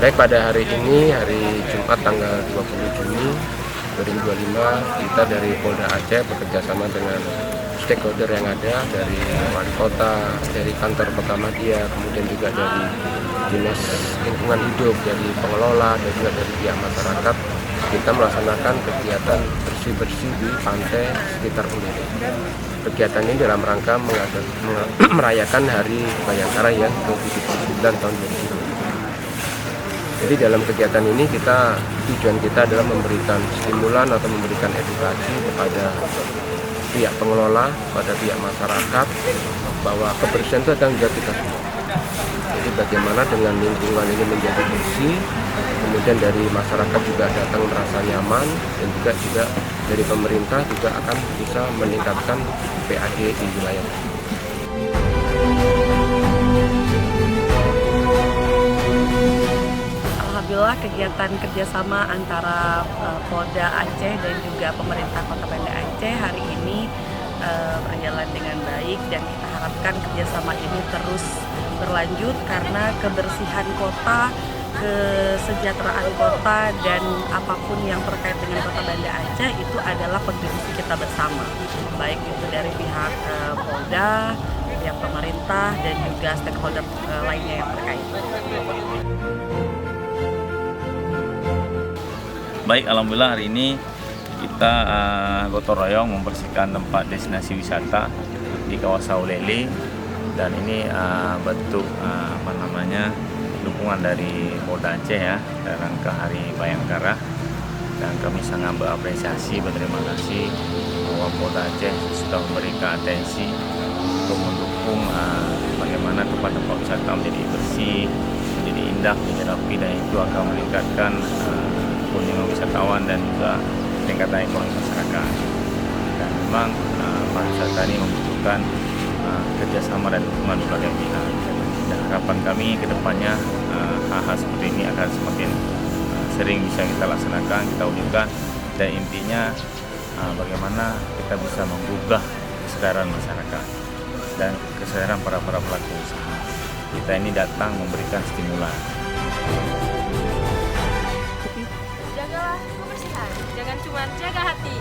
Baik, pada hari ini, hari Jumat tanggal 20 Juni 2025, kita dari Polda Aceh bekerjasama dengan stakeholder yang ada, dari wali kota, dari kantor Pekamania, kemudian juga dari Dinas Lingkungan Hidup, dari pengelola, dan juga dari pihak masyarakat. Kita melaksanakan kegiatan bersih-bersih di pantai sekitar Ulele. Kegiatan ini dalam rangka merayakan Hari Bayangkara yang ke-79 tahun 2020. Jadi dalam kegiatan ini tujuan kita adalah memberikan stimulan atau memberikan edukasi kepada pihak pengelola, pada pihak masyarakat, bahwa kebersihan itu adalah tanggung jawab kita semua. Jadi bagaimana dengan lingkungan ini menjadi bersih, kemudian dari masyarakat juga datang merasa nyaman, dan juga dari pemerintah juga akan bisa meningkatkan PAD di wilayah tersebut. Alhamdulillah, kegiatan kerjasama antara Polda Aceh dan juga pemerintah Kota Banda Aceh hari ini berjalan dengan baik, dan kita harapkan kerjasama ini terus berlanjut karena kebersihan kota, kesejahteraan kota, dan apapun yang terkait dengan Kota Banda Aceh itu adalah kontribusi kita bersama, baik itu dari pihak Polda, pihak pemerintah, dan juga stakeholder lainnya yang terkait. Baik, alhamdulillah hari ini kita gotong royong membersihkan tempat destinasi wisata di kawasan Ulele, dan ini bentuk dukungan dari Polda Aceh ya dalam rangka Hari Bayangkara, dan kami sangat berapresiasi, berterima kasih bahwa Polda Aceh sudah memberikan atensi untuk mendukung bagaimana tempat-tempat wisata menjadi bersih, menjadi indah, menjadi rapi, dan itu akan meningkatkan kunjungan wisatawan dan juga peningkatan ekonomi masyarakat. Dan memang pariwisata ini membutuhkan kerjasama dan dukungan berbagai pihak. Dan harapan kami ke depannya hal-hal seperti ini akan semakin sering bisa kita laksanakan, kita wujudkan, dan intinya bagaimana kita bisa menggugah kesadaran masyarakat dan kesadaran para pelaku usaha. Kita ini datang memberikan stimulan. Jagalah kebersihan, jangan cuma jaga hati.